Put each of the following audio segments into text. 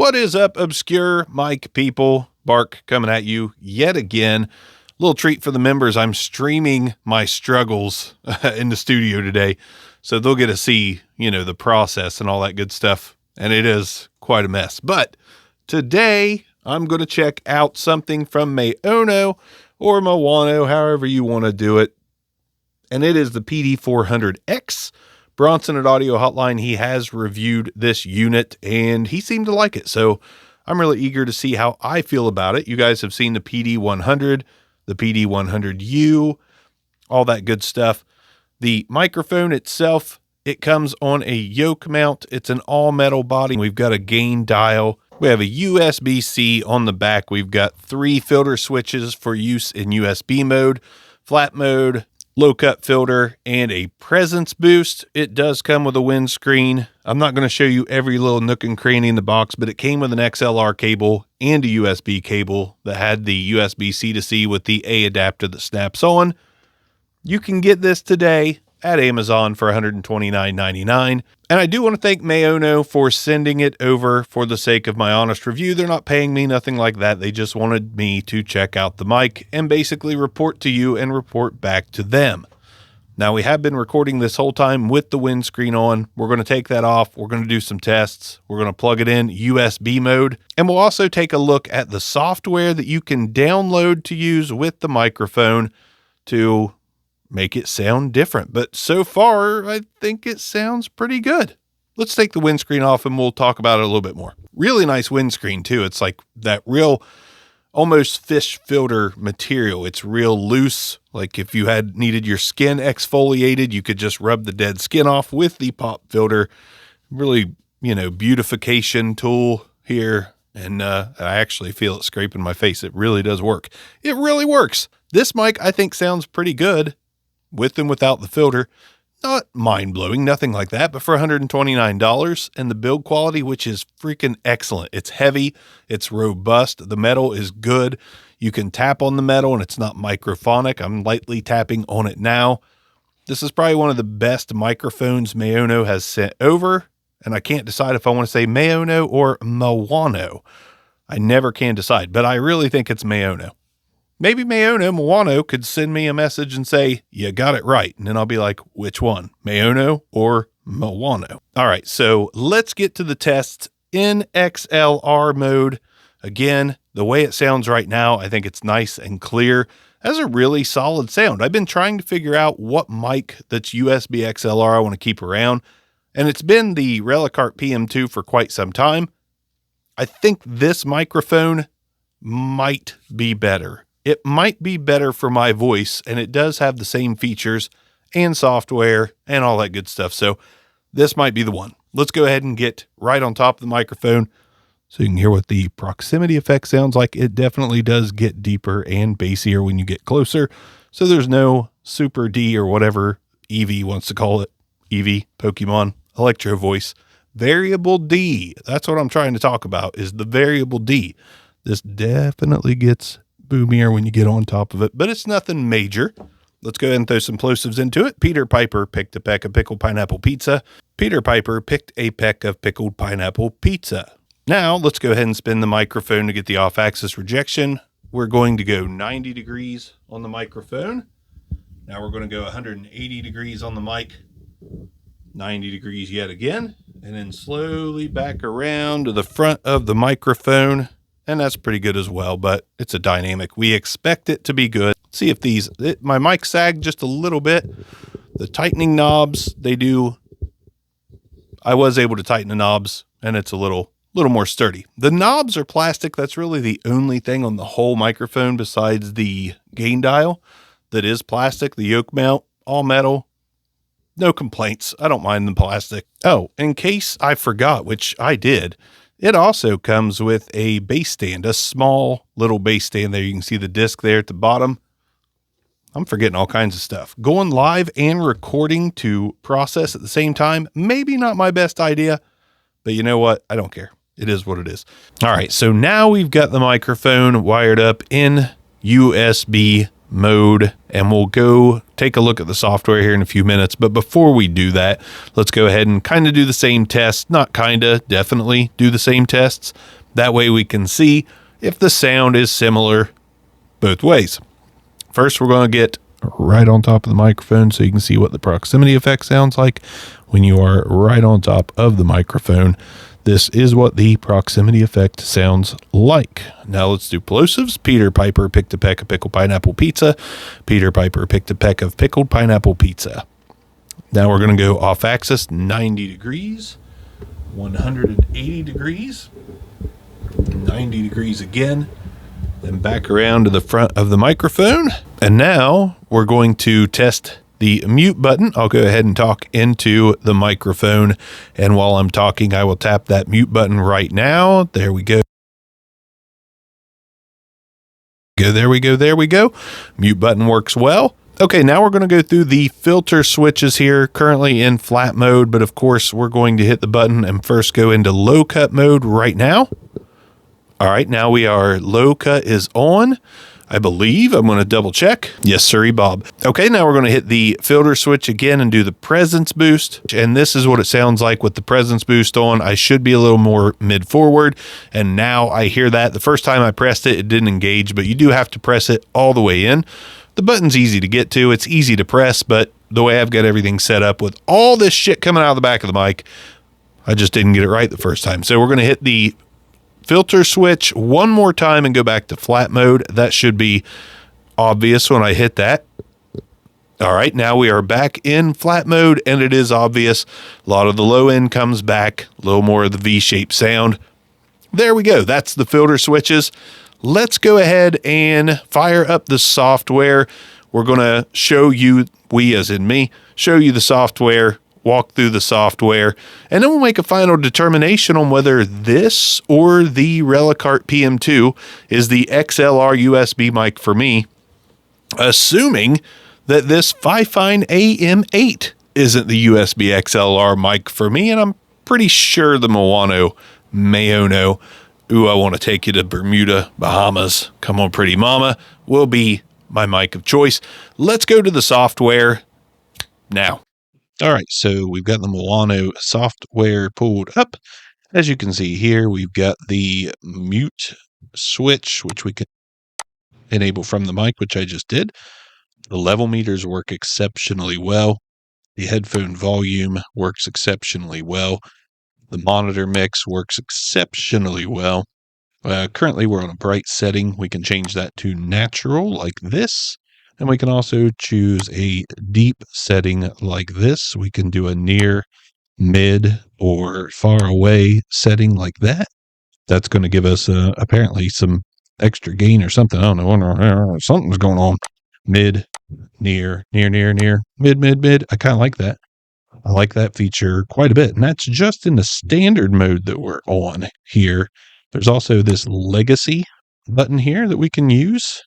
What is up, obscure mic people? Bark coming at you yet again. Little treat for the members. I'm streaming my struggles in the studio today, so they'll get to see, the process and all that good stuff. And it is quite a mess. But today I'm going to check out something from Maono or Maono, however you want to do it. And it is the PD400X. Bronson at Audio Hotline, he has reviewed this unit and he seemed to like it. So I'm really eager to see how I feel about it. You guys have seen the PD100, the PD100U, all that good stuff. The microphone itself, it comes on a yoke mount. It's an all metal body. We've got a gain dial. We have a USB-C on the back. We've got 3 filter switches for use in USB mode, flat mode, low cut filter, and a presence boost. It does come with a windscreen. I'm not going to show you every little nook and cranny in the box, but it came with an XLR cable and a USB cable that had the USB-C to C with the A adapter that snaps on. You can get this today at Amazon for $129.99. And I do want to thank Maono for sending it over for the sake of my honest review. They're not paying me, nothing like that. They just wanted me to check out the mic and basically report to you and report back to them. Now, we have been recording this whole time with the windscreen on. We're going to take that off. We're going to do some tests. We're going to plug it in USB mode. And we'll also take a look at the software that you can download to use with the microphone to make it sound different. But so far, I think it sounds pretty good. Let's take the windscreen off and we'll talk about it a little bit more. Really nice windscreen too. It's like that real almost fish filter material. It's real loose. Like if you had needed your skin exfoliated, you could just rub the dead skin off with the pop filter. Really, beautification tool here. And I actually feel it scraping my face. It really does work. It really works. This mic, I think, sounds pretty good with and without the filter. Not mind-blowing, nothing like that, but for $129, and the build quality, which is freaking excellent. It's heavy, it's robust, the metal is good. You can tap on the metal and it's not microphonic. I'm lightly tapping on it now. This is probably one of the best microphones Maono has sent over, and I can't decide if I want to say Maono or Maono. I never can decide, but I really think it's Maono. Maybe Maono could send me a message and say, you got it right. And then I'll be like, which one, Maono or Maono? All right, so let's get to the tests in XLR mode. Again, the way it sounds right now, I think it's nice and clear. It has a really solid sound. I've been trying to figure out what mic that's USB XLR I want to keep around. And it's been the Relicart PM2 for quite some time. I think this microphone might be better. It might be better for my voice, and it does have the same features and software and all that good stuff. So this might be the one. Let's go ahead and get right on top of the microphone so you can hear what the proximity effect sounds like. It definitely does get deeper and bassier when you get closer. So there's no Super D or whatever Eevee wants to call it. Eevee, Pokemon, Electro Voice. Variable D. That's what I'm trying to talk about, is the variable D. This definitely gets boomier when you get on top of it, but it's nothing major. Let's go ahead and throw some plosives into it. Peter Piper picked a peck of pickled pineapple pizza. Peter Piper picked a peck of pickled pineapple pizza. Now let's go ahead and spin the microphone to get the off-axis rejection. We're going to go 90 degrees on the microphone. Now we're going to go 180 degrees on the mic, 90 degrees yet again, and then slowly back around to the front of the microphone. And that's pretty good as well, but it's a dynamic. We expect it to be good. See if my mic sagged just a little bit. The tightening knobs, I was able to tighten the knobs, and it's a little more sturdy. The knobs are plastic. That's really the only thing on the whole microphone besides the gain dial that is plastic. The yoke mount, all metal. No complaints. I don't mind the plastic. Oh, in case I forgot, which I did, it also comes with a bass stand, a small little bass stand there. You can see the disc there at the bottom. I'm forgetting all kinds of stuff. Going live and recording to process at the same time, maybe not my best idea, but you know what? I don't care. It is what it is. All right, so now we've got the microphone wired up in USB mode, and we'll go take a look at the software here in a few minutes. But before we do that, let's go ahead and kind of do the same test. Not kind of, definitely do the same tests. That way we can see if the sound is similar both ways. First, we're going to get right on top of the microphone so you can see what the proximity effect sounds like when you are right on top of the microphone. This is what the proximity effect sounds like. Now let's do plosives. Peter Piper picked a peck of pickled pineapple pizza. Peter Piper picked a peck of pickled pineapple pizza. Now we're going to go off axis 90 degrees, 180 degrees, 90 degrees again, then back around to the front of the microphone. And now we're going to test the mute button. I'll go ahead and talk into the microphone. And while I'm talking, I will tap that mute button right now. There we go. There we go. There we go. Mute button works well. Okay, now we're going to go through the filter switches here, currently in flat mode, but of course we're going to hit the button and first go into low cut mode right now. All right, now we are low cut is on, I believe. I'm going to double check. Yes, sirree, Bob. Okay, now we're going to hit the filter switch again and do the presence boost. And this is what it sounds like with the presence boost on. I should be a little more mid forward. And now I hear that. The first time I pressed it, it didn't engage, but you do have to press it all the way in. The button's easy to get to. It's easy to press, but the way I've got everything set up with all this shit coming out of the back of the mic, I just didn't get it right the first time. So we're going to hit the filter switch one more time and go back to flat mode. That should be obvious when I hit that. All right, now we are back in flat mode, and it is obvious. A lot of the low end comes back, a little more of the V-shaped sound. There we go. That's the filter switches. Let's go ahead and fire up the software. We're going to show you, we as in me, show you the software, walk through the software, and then we'll make a final determination on whether this or the Relicart PM2 is the XLR USB mic for me, assuming that this Fifine AM8 isn't the USB XLR mic for me, and I'm pretty sure the Maono, ooh, I want to take you to Bermuda, Bahamas, come on pretty mama, will be my mic of choice. Let's go to the software now. All right, so we've got the Maono software pulled up. As you can see here, we've got the mute switch, which we can enable from the mic, which I just did. The level meters work exceptionally well. The headphone volume works exceptionally well. The monitor mix works exceptionally well. Currently, we're on a bright setting. We can change that to natural like this. And we can also choose a deep setting like this. We can do a near, mid, or far away setting like that. That's going to give us apparently some extra gain or something. I don't know. Something's going on. Mid, near, mid. I kind of like that. I like that feature quite a bit. And that's just in the standard mode that we're on here. There's also this legacy button here that we can use.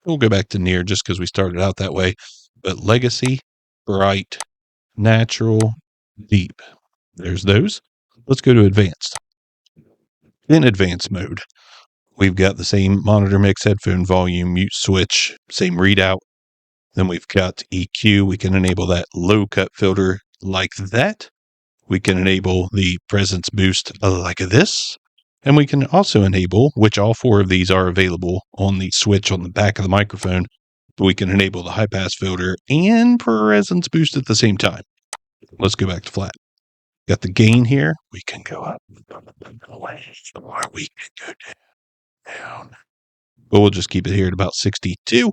We'll go back to near just because we started out that way. But legacy, bright, natural, deep. There's those. Let's go to advanced. In advanced mode, we've got the same monitor mix, headphone volume, mute switch, same readout. Then we've got EQ. We can enable that low cut filter like that. We can enable the presence boost like this. And we can also enable, which all four of these are available on the switch on the back of the microphone. We can enable the high pass filter and presence boost at the same time. Let's go back to flat. Got the gain here. We can go up, or we can go down. But we'll just keep it here at about 62.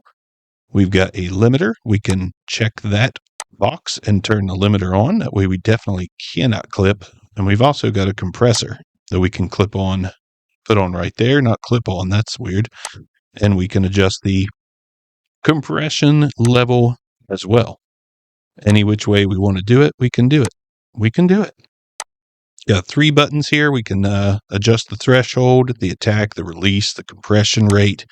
We've got a limiter. We can check that box and turn the limiter on. That way we definitely cannot clip. And we've also got a compressor that we can clip on, put on right there, not clip on. That's weird. And we can adjust the compression level as well. Any which way we want to do it, we can do it. We can do it. Got 3 buttons here. We can adjust the threshold, the attack, the release, the compression rate.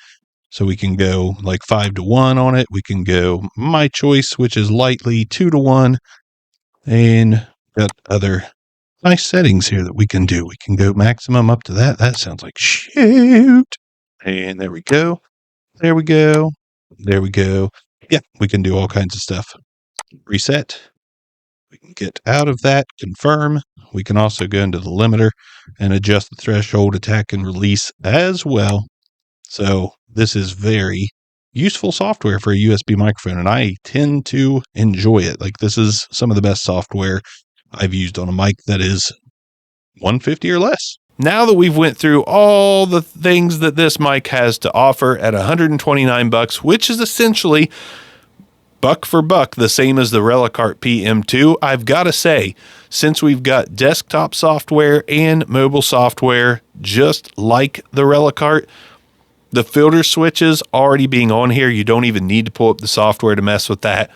So we can go like 5-1 on it. We can go my choice, which is lightly 2-1. And got other nice settings here that we can do. We can go maximum up to that. That sounds like shoot. And there we go. There we go. There we go. Yeah, we can do all kinds of stuff. Reset. We can get out of that, confirm. We can also go into the limiter and adjust the threshold, attack, and release as well. So this is very useful software for a USB microphone, and I tend to enjoy it. Like, this is some of the best software I've used on a mic that is 150 or less. Now that we've went through all the things that this mic has to offer at $129, which is essentially buck for buck the same as the Relicart PM2, I've got to say, since we've got desktop software and mobile software just like the Relicart, the filter switches already being on here, you don't even need to pull up the software to mess with that.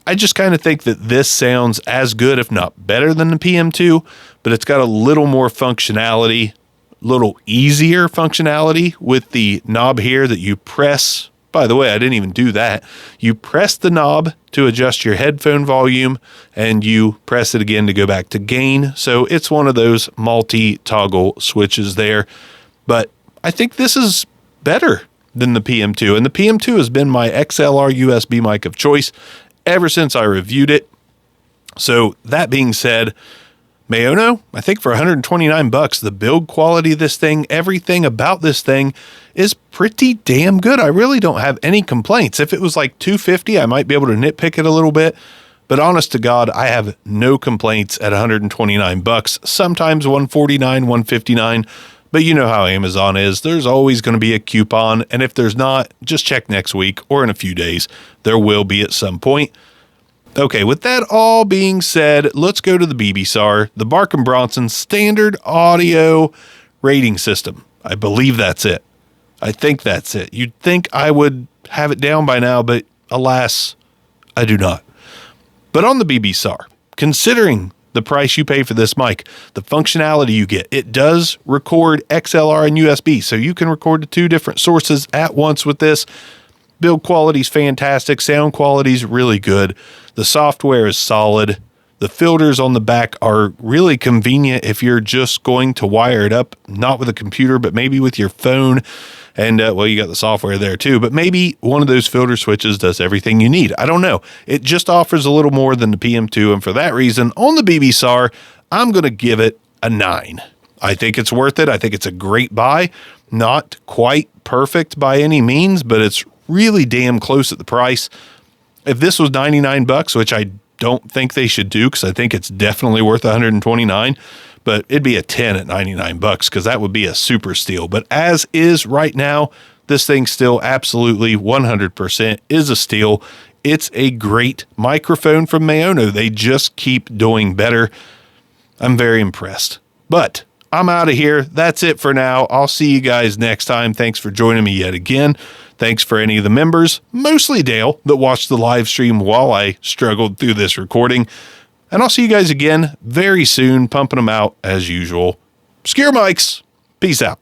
I just kind of think that this sounds as good, if not better, than the PM2, but it's got a little more functionality, little easier functionality with the knob here that you press. By the way, I didn't even do that. You press the knob to adjust your headphone volume, and you press it again to go back to gain. So it's one of those multi-toggle switches there. But I think this is better than the PM2, and the PM2 has been my XLR USB mic of choice ever since I reviewed it. So that being said, Maono, I think for $129, the build quality of this thing, everything about this thing is pretty damn good. I really don't have any complaints. If it was like $250, I might be able to nitpick it a little bit, but honest to God, I have no complaints at $129. Sometimes $149, $159, but you know how Amazon is. There's always going to be a coupon, and if there's not, just check next week or in a few days. There will be at some point. Okay, with that all being said, let's go to the BBSAR, the Bark & Bronson Standard Audio Rating System. I believe that's it. I think that's it. You'd think I would have it down by now, but alas, I do not. But on the BBSAR, considering the price you pay for this mic, the functionality you get, it does record XLR and USB, so you can record to two different sources at once with this. Build quality is fantastic. Sound quality is really good. The software is solid. The filters on the back are really convenient if you're just going to wire it up, not with a computer, but maybe with your phone. And, well, you got the software there too, but maybe one of those filter switches does everything you need. I don't know. It just offers a little more than the PM2. And for that reason, on the BBSAR, I'm going to give it a 9. I think it's worth it. I think it's a great buy. Not quite perfect by any means, but it's really damn close at the price. If this was $99, which I don't think they should do, because I think it's definitely worth $129, but it'd be a 10 at $99 because that would be a super steal. But as is right now, this thing still absolutely 100% is a steal. It's a great microphone from Maono. They just keep doing better. I'm very impressed. But I'm out of here. That's it for now. I'll see you guys next time. Thanks for joining me yet again. Thanks for any of the members, mostly Dale, that watched the live stream while I struggled through this recording. And I'll see you guys again very soon, pumping them out as usual. Secure mics. Peace out.